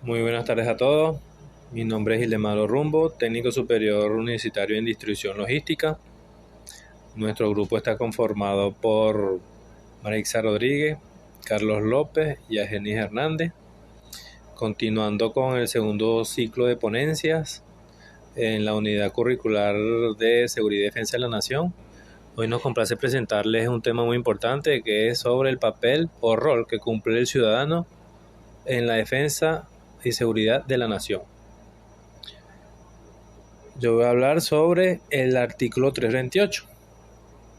Muy buenas tardes a todos. Mi nombre es Ildemaro Rumbo, técnico superior universitario en distribución logística. Nuestro grupo está conformado por Marixa Rodríguez, Carlos López y Argenis Hernández. Continuando con el segundo ciclo de ponencias en la unidad curricular de Seguridad y Defensa de la Nación. Hoy nos complace presentarles un tema muy importante que es sobre el papel o rol que cumple el ciudadano en la defensa y seguridad de la nación. Yo voy a hablar sobre el artículo 328,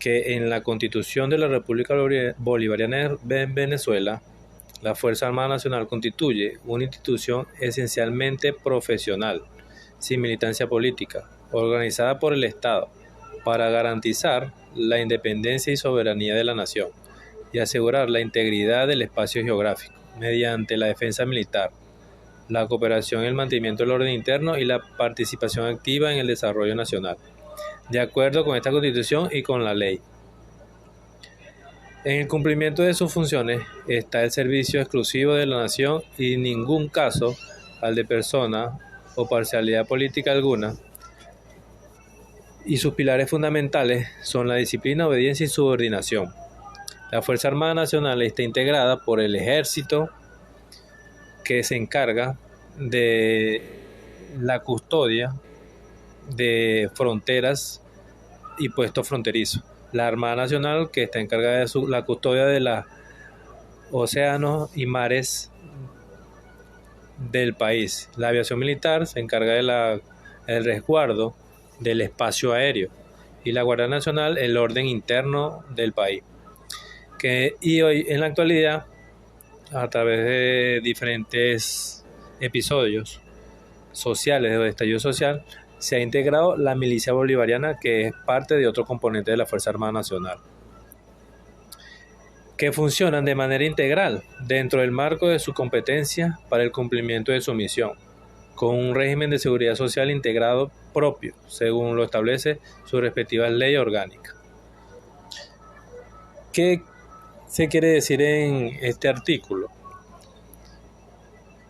que en la Constitución de la República Bolivariana de Venezuela, la Fuerza Armada Nacional constituye una institución esencialmente profesional, sin militancia política, organizada por el Estado, para garantizar la independencia y soberanía de la nación y asegurar la integridad del espacio geográfico, mediante la defensa militar, la cooperación y el mantenimiento del orden interno y la participación activa en el desarrollo nacional, de acuerdo con esta Constitución y con la ley. En el cumplimiento de sus funciones está el servicio exclusivo de la nación y en ningún caso al de persona o parcialidad política alguna, y sus pilares fundamentales son la disciplina, obediencia y subordinación. La Fuerza Armada Nacional está integrada por el Ejército, que se encarga de la custodia de fronteras y puestos fronterizos. La Armada Nacional, que está encargada de la custodia de los océanos y mares del país. La aviación militar se encarga del resguardo del espacio aéreo. Y la Guardia Nacional, el orden interno del país. Y hoy, en la actualidad, a través de diferentes episodios sociales o de estallido social, se ha integrado la milicia bolivariana, que es parte de otro componente de la Fuerza Armada Nacional, que funcionan de manera integral dentro del marco de su competencia para el cumplimiento de su misión, con un régimen de seguridad social integrado propio, según lo establece su respectiva ley orgánica. ¿Qué se quiere decir en este artículo?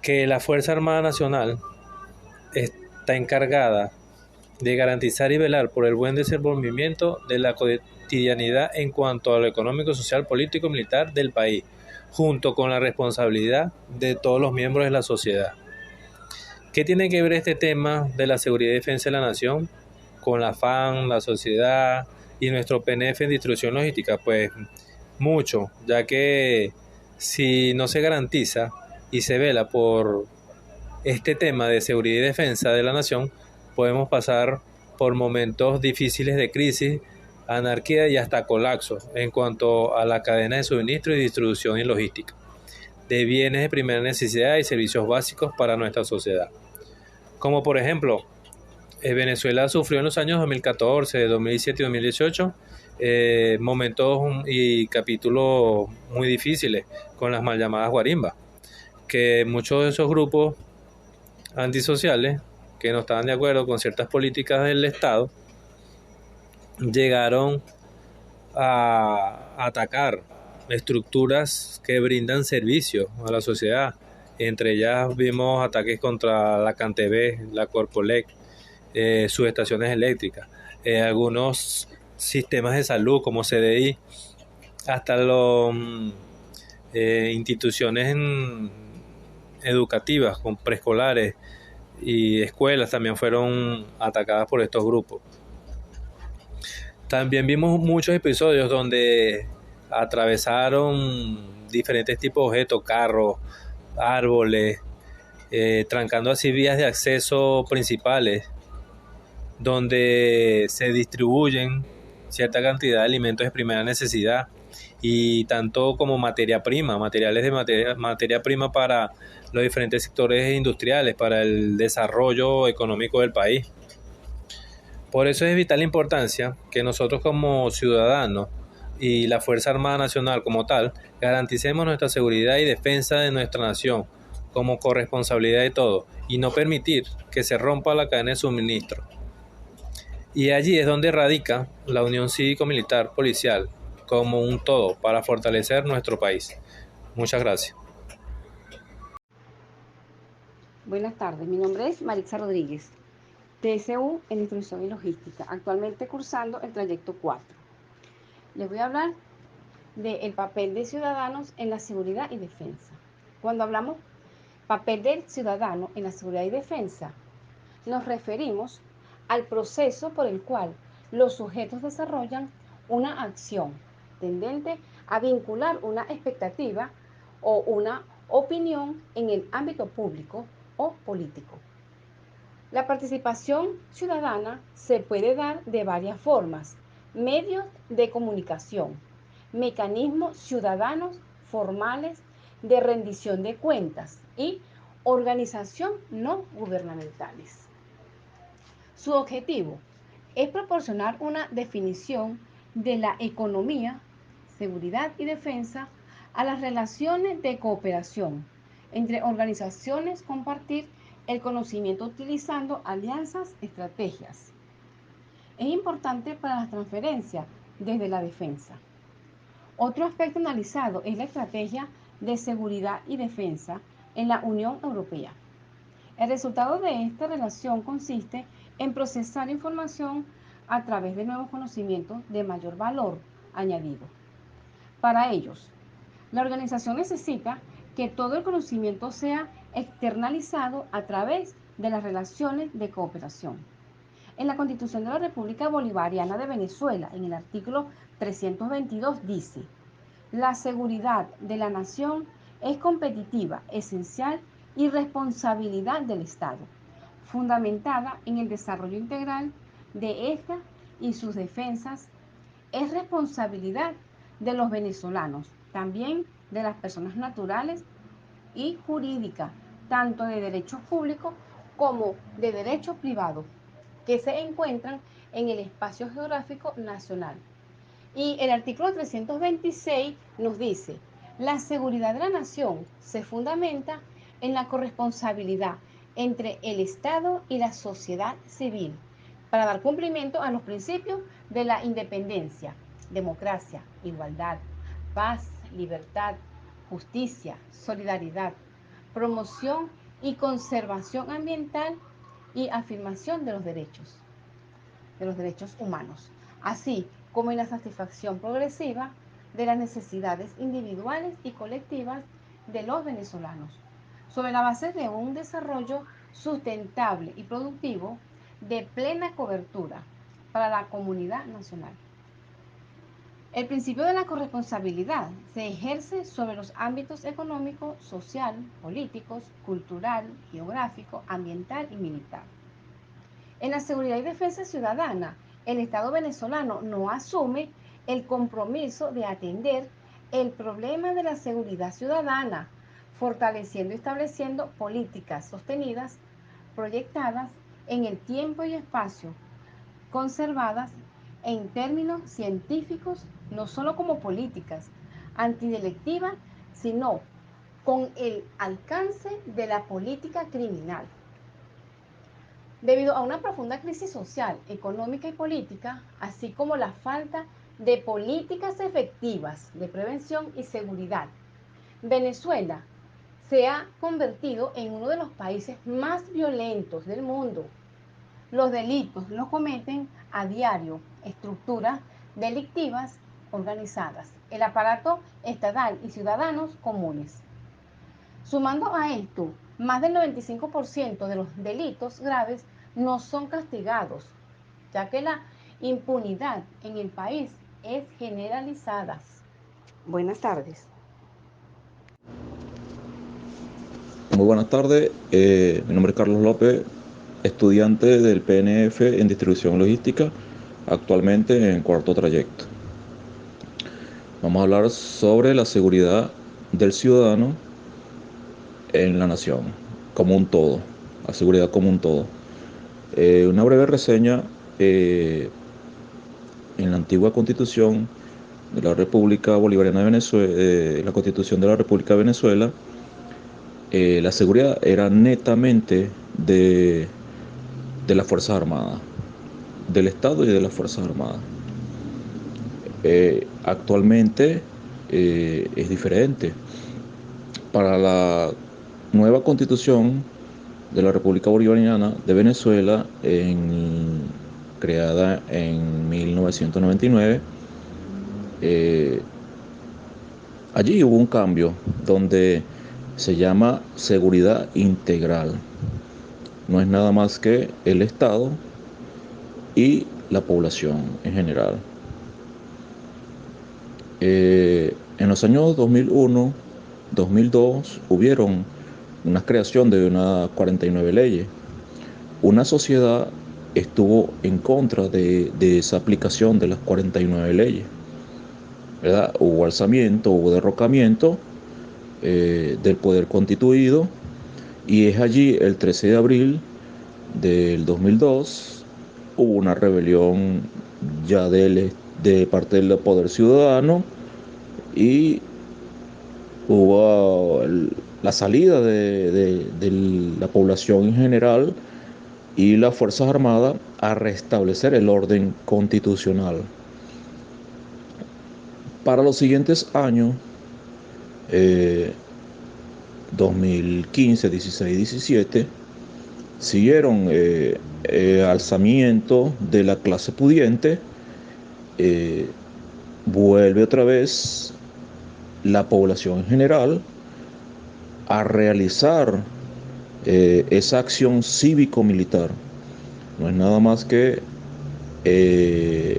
Que la Fuerza Armada Nacional está encargada de garantizar y velar por el buen desenvolvimiento de la cotidianidad en cuanto a lo económico, social, político y militar del país, junto con la responsabilidad de todos los miembros de la sociedad. ¿Qué tiene que ver este tema de la seguridad y defensa de la nación con la FAN, la sociedad y nuestro PNF en distribución logística? Pues mucho, ya que si no se garantiza y se vela por este tema de seguridad y defensa de la nación, podemos pasar por momentos difíciles de crisis, anarquía y hasta colapso en cuanto a la cadena de suministro y distribución y logística de bienes de primera necesidad y servicios básicos para nuestra sociedad. Como por ejemplo, Venezuela sufrió en los años 2014, 2017 y 2018 momentos y capítulos muy difíciles con las mal llamadas guarimbas, que muchos de esos grupos antisociales que no estaban de acuerdo con ciertas políticas del Estado llegaron a atacar estructuras que brindan servicios a la sociedad. Entre ellas vimos ataques contra la CanTV, la Corpolec, subestaciones eléctricas, algunos sistemas de salud como CDI, hasta las instituciones educativas con preescolares y escuelas también fueron atacadas por estos grupos. También vimos muchos episodios donde atravesaron diferentes tipos de objetos, carros, árboles, trancando así vías de acceso principales, donde se distribuyen cierta cantidad de alimentos de primera necesidad y tanto como materia prima, materiales de materia prima para los diferentes sectores industriales, para el desarrollo económico del país. Por eso es de vital importancia que nosotros como ciudadanos y la Fuerza Armada Nacional como tal garanticemos nuestra seguridad y defensa de nuestra nación como corresponsabilidad de todos y no permitir que se rompa la cadena de suministro. Y allí es donde radica la unión cívico-militar policial como un todo para fortalecer nuestro país. Muchas gracias. Buenas tardes, mi nombre es Maritza Rodríguez, TSU en Instrucción y Logística, actualmente cursando el trayecto 4. Les voy a hablar del papel de ciudadanos en la seguridad y defensa. Cuando hablamos papel del ciudadano en la seguridad y defensa, nos referimos al proceso por el cual los sujetos desarrollan una acción tendente a vincular una expectativa o una opinión en el ámbito público o político. La participación ciudadana se puede dar de varias formas: medios de comunicación, mecanismos ciudadanos formales de rendición de cuentas y organización no gubernamentales. Su objetivo es proporcionar una definición de la economía, seguridad y defensa a las relaciones de cooperación entre organizaciones, compartir el conocimiento utilizando alianzas, estrategias. Es importante para las transferencias desde la defensa. Otro aspecto analizado es la estrategia de seguridad y defensa en la Unión Europea. El resultado de esta relación consiste en procesar información a través de nuevos conocimientos de mayor valor añadido. Para ellos, la organización necesita que todo el conocimiento sea externalizado a través de las relaciones de cooperación. En la Constitución de la República Bolivariana de Venezuela, en el artículo 322, dice: la seguridad de la nación es competitiva, esencial y responsabilidad del Estado, fundamentada en el desarrollo integral de esta y sus defensas. Es responsabilidad de los venezolanos, también de las personas naturales y jurídicas, tanto de derechos públicos como de derechos privados, que se encuentran en el espacio geográfico nacional. Y el artículo 326 nos dice: la seguridad de la nación se fundamenta en la corresponsabilidad entre el Estado y la sociedad civil para dar cumplimiento a los principios de la independencia, democracia, igualdad, paz, libertad, justicia, solidaridad, promoción y conservación ambiental y afirmación de los derechos humanos, así como en la satisfacción progresiva de las necesidades individuales y colectivas de los venezolanos, sobre la base de un desarrollo sustentable y productivo de plena cobertura para la comunidad nacional. El principio de la corresponsabilidad se ejerce sobre los ámbitos económico, social, políticos, cultural, geográfico, ambiental y militar. En la seguridad y defensa ciudadana, el Estado venezolano no asume el compromiso de atender el problema de la seguridad ciudadana, fortaleciendo y estableciendo políticas sostenidas, proyectadas en el tiempo y espacio, conservadas en términos científicos, no solo como políticas antidelictivas, sino con el alcance de la política criminal. Debido a una profunda crisis social, económica y política, así como la falta de políticas efectivas de prevención y seguridad, Venezuela se ha convertido en uno de los países más violentos del mundo. Los delitos los cometen a diario estructuras delictivas organizadas, el aparato estatal y ciudadanos comunes. Sumando a esto, más del 95% de los delitos graves no son castigados, ya que la impunidad en el país es generalizada. Buenas tardes. Muy buenas tardes, mi nombre es Carlos López, estudiante del PNF en distribución logística, actualmente en cuarto trayecto. Vamos a hablar sobre la seguridad del ciudadano en la nación, como un todo, la seguridad como un todo. Una breve reseña: en la antigua Constitución de la República Bolivariana de Venezuela, la Constitución de la República de Venezuela, la seguridad era netamente de las Fuerzas Armadas, del Estado y de las Fuerzas Armadas. Actualmente es diferente. Para la nueva Constitución de la República Bolivariana de Venezuela, creada en 1999. Allí hubo un cambio donde se llama seguridad integral. No es nada más que el Estado y la población en general. En los años 2001, 2002 hubieron una creación de unas 49 leyes. Una sociedad estuvo en contra de esa aplicación de las 49 leyes, ¿verdad? Hubo alzamiento, hubo derrocamiento del poder constituido, y es allí, el 13 de abril del 2002, hubo una rebelión ya de parte del poder ciudadano, y hubo la salida de la población en general y las Fuerzas Armadas a restablecer el orden constitucional. Para los siguientes años, 2015, 16, 17, siguieron alzamiento de la clase pudiente. Vuelve otra vez la población en general a realizar esa acción cívico-militar. No es nada más que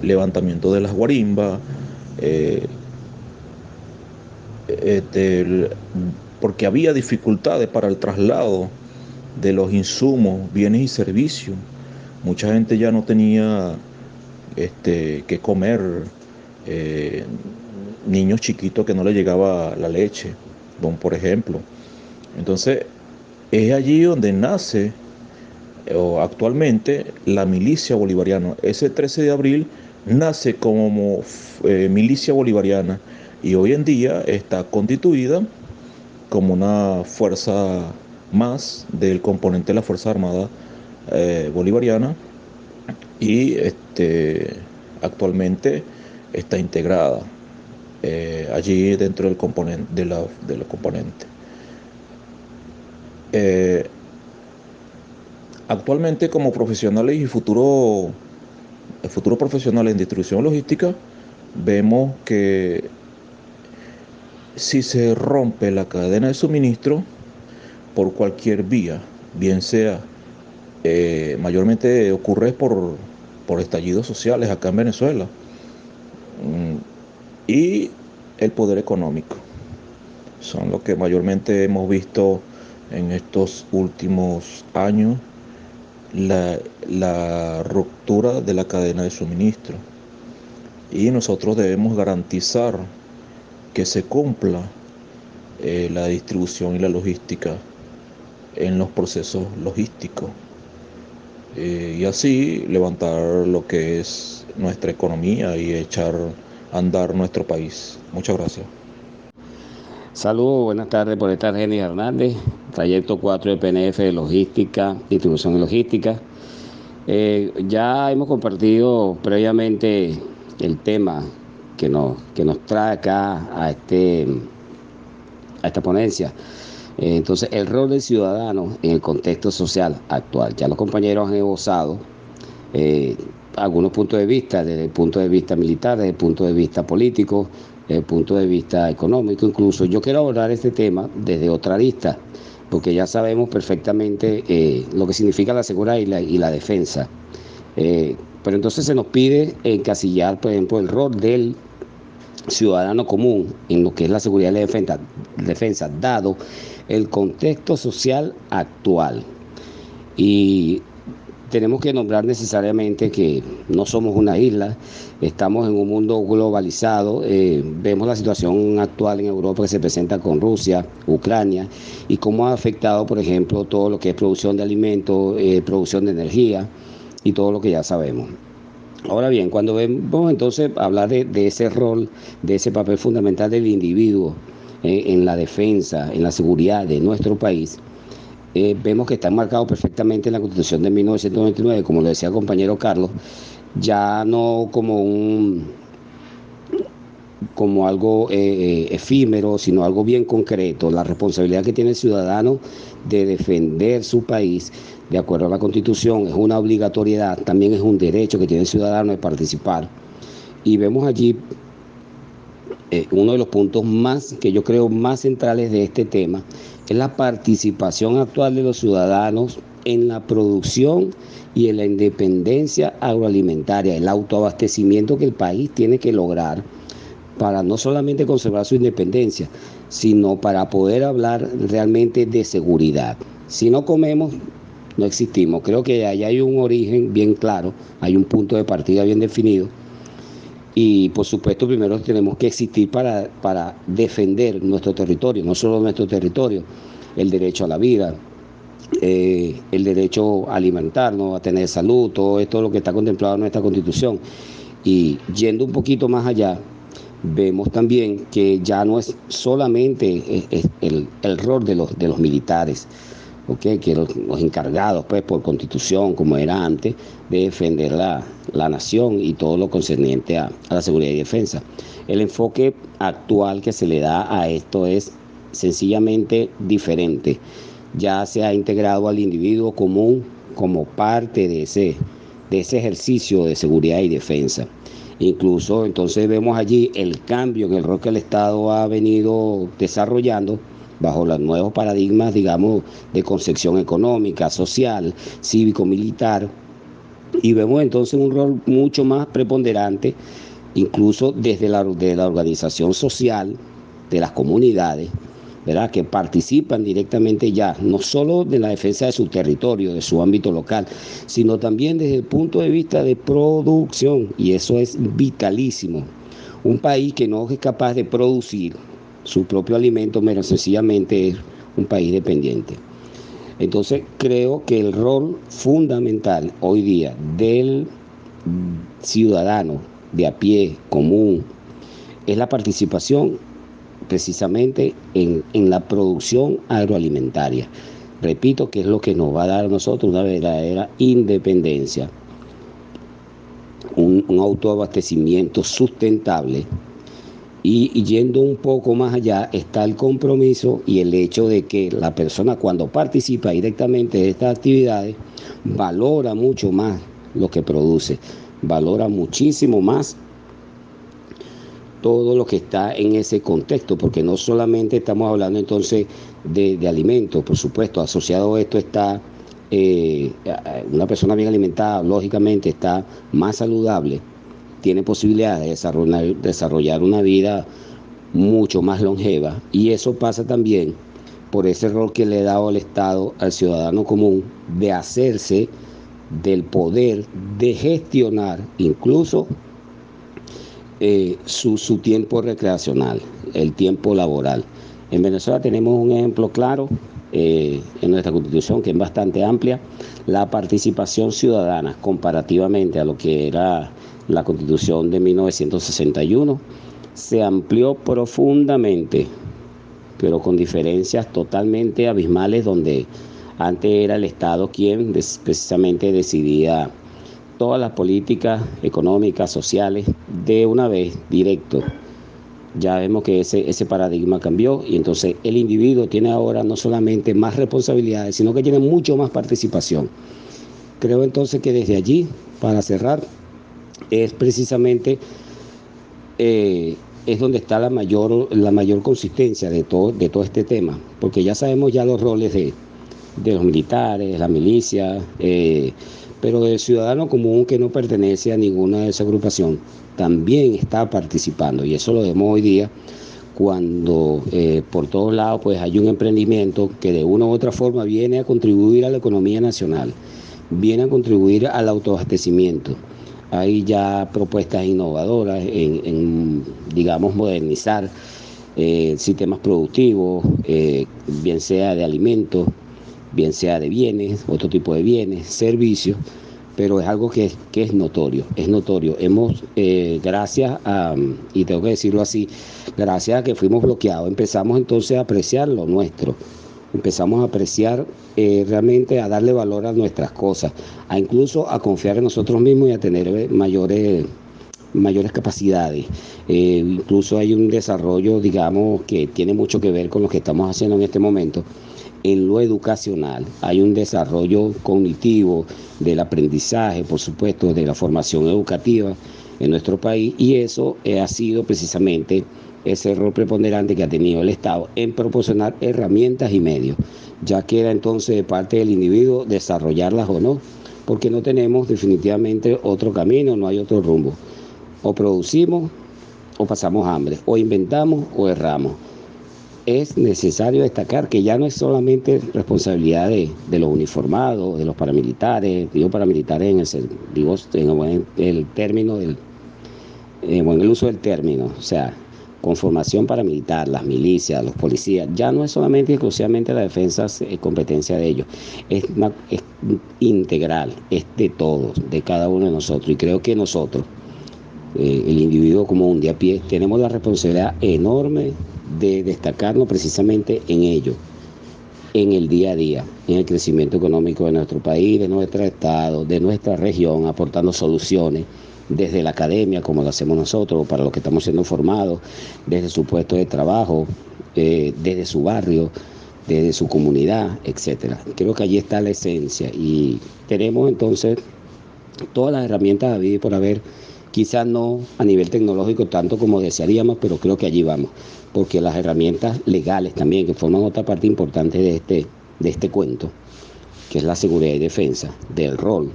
levantamiento de las guarimbas, porque había dificultades para el traslado de los insumos, bienes y servicios. Mucha gente ya no tenía que comer, niños chiquitos que no les llegaba la leche, por ejemplo. Entonces, es allí donde nace actualmente la milicia bolivariana. Ese 13 de abril nace como milicia bolivariana, y hoy en día está constituida como una fuerza más del componente de la Fuerza Armada Bolivariana, y actualmente está integrada allí dentro del componente de los componentes. Actualmente, como profesionales y futuros profesionales en distribución logística, vemos que si se rompe la cadena de suministro por cualquier vía, bien sea, mayormente ocurre por estallidos sociales acá en Venezuela, y el poder económico, son lo que mayormente hemos visto en estos últimos años, la ruptura de la cadena de suministro. Y nosotros debemos garantizar que se cumpla la distribución y la logística en los procesos logísticos, y así levantar lo que es nuestra economía y echar a andar nuestro país. Muchas gracias. Saludos, buenas tardes, por esta Genis Hernández, trayecto 4 de PNF de logística, distribución y logística. Ya hemos compartido previamente el tema que nos trae acá a esta ponencia. Entonces, el rol del ciudadano en el contexto social actual. Ya los compañeros han esbozado algunos puntos de vista, desde el punto de vista militar, desde el punto de vista político, desde el punto de vista económico. Incluso yo quiero abordar este tema desde otra arista, porque ya sabemos perfectamente lo que significa la seguridad y la defensa. Pero entonces se nos pide encasillar, por ejemplo, el rol del ciudadano común en lo que es la seguridad y la defensa, dado el contexto social actual. Y tenemos que nombrar necesariamente que no somos una isla, estamos en un mundo globalizado. Vemos la situación actual en Europa que se presenta con Rusia, Ucrania, y cómo ha afectado, por ejemplo, todo lo que es producción de alimentos, producción de energía y todo lo que ya sabemos. Ahora bien, cuando vemos entonces hablar de ese rol, de ese papel fundamental del individuo en la defensa, en la seguridad de nuestro país, vemos que está marcado perfectamente en la Constitución de 1999, como lo decía el compañero Carlos, ya no como como algo efímero, sino algo bien concreto. La responsabilidad que tiene el ciudadano de defender su país, de acuerdo a la Constitución, es una obligatoriedad, también es un derecho que tiene el ciudadano de participar. Y vemos allí uno de los puntos más, que yo creo más centrales de este tema, es la participación actual de los ciudadanos en la producción y en la independencia agroalimentaria, el autoabastecimiento que el país tiene que lograr para no solamente conservar su independencia, sino para poder hablar realmente de seguridad. Si no comemos, no existimos. Creo que allá hay un origen bien claro, hay un punto de partida bien definido. Y por supuesto primero tenemos que existir para defender nuestro territorio, no solo nuestro territorio, el derecho a la vida, el derecho a alimentarnos, a tener salud, todo esto es lo que está contemplado en nuestra Constitución. Y yendo un poquito más allá, vemos también que ya no es solamente el rol de los militares, ¿okay? Que los encargados pues por Constitución, como era antes, de defender la nación y todo lo concerniente a la seguridad y defensa. El enfoque actual que se le da a esto es sencillamente diferente. Ya se ha integrado al individuo común como parte de ese ejercicio de seguridad y defensa. Incluso entonces vemos allí el cambio en el rol que el Estado ha venido desarrollando bajo los nuevos paradigmas, digamos, de concepción económica, social, cívico-militar, y vemos entonces un rol mucho más preponderante, incluso desde la organización social de las comunidades, ¿verdad? Que participan directamente ya, no solo de la defensa de su territorio, de su ámbito local, sino también desde el punto de vista de producción, y eso es vitalísimo. Un país que no es capaz de producir su propio alimento, menos sencillamente es un país dependiente. Entonces creo que el rol fundamental hoy día del ciudadano de a pie, común, es la participación precisamente en la producción agroalimentaria. Repito que es lo que nos va a dar a nosotros una verdadera independencia, un autoabastecimiento sustentable. Y yendo un poco más allá está el compromiso y el hecho de que la persona cuando participa directamente de estas actividades valora mucho más lo que produce, valora muchísimo más todo lo que está en ese contexto, porque no solamente estamos hablando entonces de alimentos, por supuesto, asociado a esto está una persona bien alimentada, lógicamente está más saludable, tiene posibilidades de desarrollar una vida mucho más longeva, y eso pasa también por ese rol que le ha dado el Estado al ciudadano común de hacerse del poder de gestionar incluso su tiempo recreacional, el tiempo laboral. En Venezuela tenemos un ejemplo claro en nuestra Constitución, que es bastante amplia, la participación ciudadana comparativamente a lo que era la Constitución de 1961, se amplió profundamente, pero con diferencias totalmente abismales, donde antes era el Estado quien precisamente decidía todas las políticas económicas, sociales, de una vez, directo. Ya vemos que ese paradigma cambió, y entonces el individuo tiene ahora no solamente más responsabilidades, sino que tiene mucho más participación. Creo entonces que desde allí, para cerrar, es precisamente es donde está la mayor consistencia de todo este tema, porque ya sabemos ya los roles de los militares, la milicia, pero del ciudadano común que no pertenece a ninguna de esas agrupaciones también está participando, y eso lo vemos hoy día cuando por todos lados pues hay un emprendimiento que de una u otra forma viene a contribuir a la economía nacional, viene a contribuir al autoabastecimiento. Hay ya propuestas innovadoras en digamos, modernizar sistemas productivos, bien sea de alimentos, bien sea de bienes, otro tipo de bienes, servicios, pero es algo que es notorio, es notorio. Hemos, gracias a, y tengo que decirlo así, gracias a que fuimos bloqueados, empezamos entonces a apreciar lo nuestro, empezamos a apreciar realmente, a darle valor a nuestras cosas, a incluso a confiar en nosotros mismos y a tener mayores mayores capacidades. Incluso hay un desarrollo, digamos, que tiene mucho que ver con lo que estamos haciendo en este momento. En lo educacional hay un desarrollo cognitivo del aprendizaje, por supuesto, de la formación educativa en nuestro país, y eso ha sido precisamente ese rol preponderante que ha tenido el Estado en proporcionar herramientas y medios. Ya queda entonces de parte del individuo desarrollarlas o no, porque no tenemos definitivamente otro camino, no hay otro rumbo. O producimos o pasamos hambre, o inventamos o erramos. Es necesario destacar que ya no es solamente responsabilidad de los uniformados, de los paramilitares, digo paramilitares en el término del, en el uso del término, o sea, con formación paramilitar, las milicias, los policías, ya no es solamente y exclusivamente la defensa competencia de ellos, es integral, es de todos, de cada uno de nosotros, y creo que nosotros, el individuo común de a pie, tenemos la responsabilidad enorme de destacarnos precisamente en ello, en el día a día, en el crecimiento económico de nuestro país, de nuestro estado, de nuestra región, aportando soluciones desde la academia, como lo hacemos nosotros, para los que estamos siendo formados, desde su puesto de trabajo, desde su barrio, desde su comunidad, etcétera. Creo que allí está la esencia y tenemos entonces todas las herramientas habidas y por haber, quizás no a nivel tecnológico tanto como desearíamos, pero creo que allí vamos, porque las herramientas legales también, que forman otra parte importante de este cuento, que es la seguridad y defensa, del rol,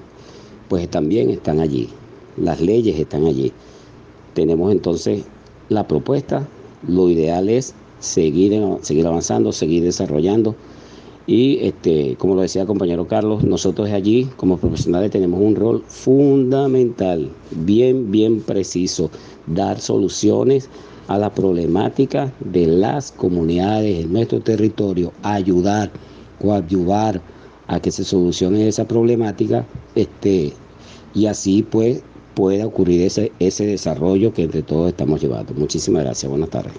pues también están allí. Las leyes están allí. Tenemos entonces la propuesta. Lo ideal es seguir avanzando, seguir desarrollando. Y como lo decía el compañero Carlos, nosotros allí como profesionales tenemos un rol fundamental, bien preciso, dar soluciones a la problemática de las comunidades en nuestro territorio, ayudar, coadyuvar a que se solucione esa problemática, y así pues pueda ocurrir ese desarrollo que entre todos estamos llevando. Muchísimas gracias. Buenas tardes.